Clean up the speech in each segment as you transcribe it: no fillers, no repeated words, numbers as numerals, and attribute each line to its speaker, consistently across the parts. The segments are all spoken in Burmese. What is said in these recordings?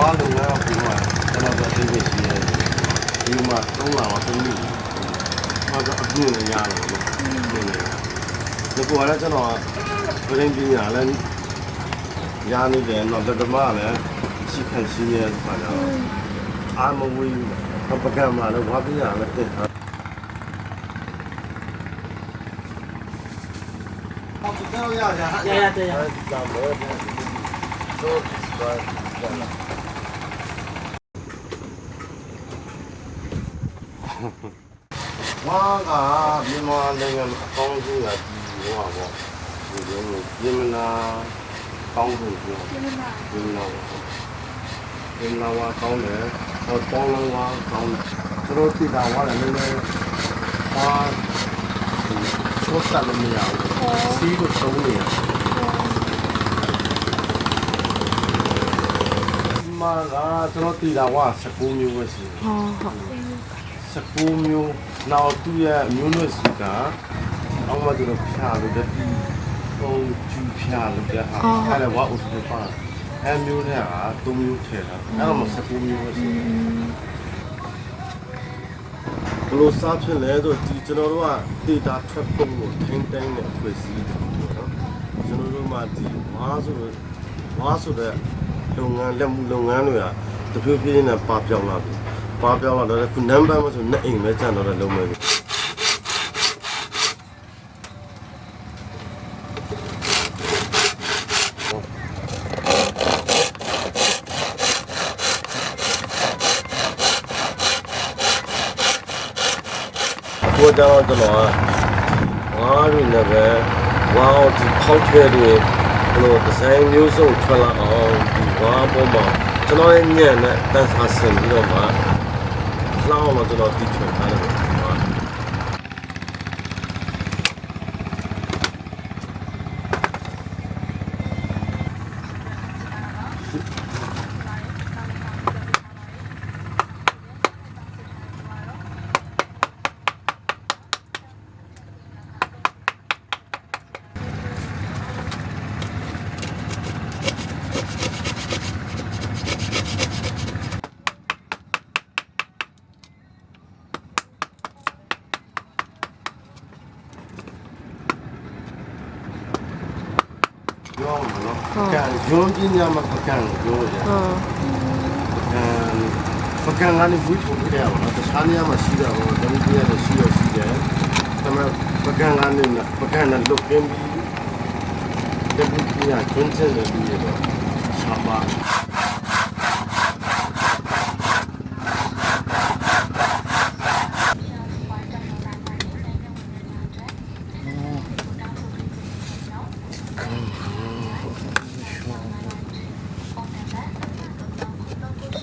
Speaker 1: ဘာလို့လဲဒီမှာကျွန်တော်တို့သိသိရှိရတယ်ဒီမှာ3လပါ3နှစ်ဘာကအပြည့်နဲ့ရတယ်လို့ဒီကလည်းကျွန်တော်ဗရင်ပညာလည်းရနေတယ်တော့ဓမ္မလည်းရှိခံရှိရပါတော့အာမဝီပကံမှာလည်းဘာပညာလည်းတင်ထားတော့ရရဒါလည်းတော့ဝါကမြန်မာနိုင်ငံအကောင်းဆုံးကဒီဟောပေါ့ဒီလိုပြင်မနာကောင်းဆုံးပြောပြင်မနာဝါကောင်းတယ်ဟောပေါင်းလုံးဝကောင်းသူတို့တိတာဝါလည်းလည်းဟာချိုးတယ်မရဘူးစီးလို့သုံးနေရမာကကျွန်တော်တိတာဝါ19မျိုးပဲရှိတယ်19မျိုးနောက်သူ့ရဲ့မျိုးနွယ်စုကအောက်မှာကျွန်တော်ဖြာလို့တဲ့ဟိုကျူဖြာလို့တဲ့ဟာအဲ့ဒါဝါအုပ်စုပါအဲမျိုးနဲ့က3မျိုးထည့်တာအဲ့တော့19မျိုးပဲရှိတယ်ဘလို့စားဖြစ်လဲဆိုဒီကျွန်တော်တို့က data track ပုံကိုထိန်းသိမ်းတဲ့ဖွဲ့စည်းတယ်ပေါ့နော်ကျွန်တော်တို့မှဒီဝါဆိုတဲ့လုပ်ငန်းလက်မှုလုပ်ငန်းတွေကတဖြည်းဖြည်းနဲ့ပါပြောင်းလာပြီပါပြောင်းလာတော့ခုနံပါတ်မဆိုနှစ်အိမ်ပဲကျန်တော့တဲ့လုံးမယ်ကိုတော့ကျွန်တော်ဝါးရင်းလည်းပဲဝါးဒီပေါက်ထဲတွေဘလို့ဒီဇိုင်းမျိုးစုံထွက်လာအောင်ဒီဝါးပေါ်မှာကျွန်တော်ရဲ့ညံ့နဲ့တန်းစားဆင်ပြီးတော့မှလှောင်းတော့ကျွန်တော်တီးထွင်ထားတယ်ပြောမှာနော်ကံဂျွန်ပညာမှာကံပြောရတယ်ပကံကနေဝိထုံပြရပါတော့တခြားနေရာမှာရှိတာတော့တမီးပြရတယ်ရှိတယ်ဒါပေမဲ့ပကံကနေပကံနဲ့လုတ်ကင်းပြီးတပည့်ပြကျွန်းကျင်တယ်ပြီးတော့ရှာပါ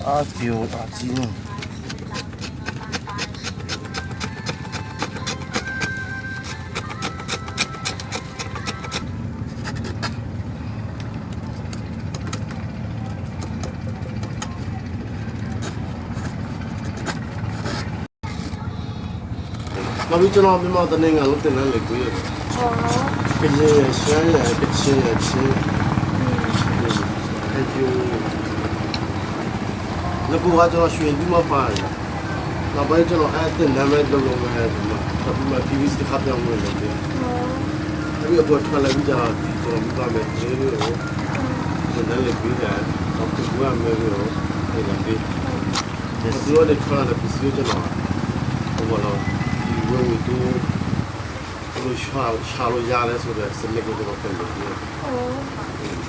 Speaker 1: အားပြောတာကြီးနော်မပြီးကျွန်တော်မြန်မာတနေငါလို့တင်တယ်လေကိုရကလေးရှမ်းရကချင်းရချင်းအဲ့ဒီငါကကျွန်တော်ရွှေလူမပါတယ်။နောက်ပိုင်းကျွန်တော်အဲ့တဲ့နာမည်လုံးလုံးပဲဒီမှာအခုမှ TV စတစ်ခါပြောင်းလို့လုပ်တယ်။အဲ့ဒီအပေါ်ထွက်လာပြီးတော့ကျွန်တော်မိသားစုလေးတွေကိုကျွန်တော်လည်းပြီးတယ်။တော့သူကမယ်လို့ပြောတယ်။ဒီလိုနဲ့ခါတဲ့ပစ္စည်းကျွန်တော်ဟိုတော့ဒီဝေတူဘလို့ရှာလို့ရတယ်ဆိုတော့စနစ်ကိုကျွန်တော်ပြန်လုပ်တယ်။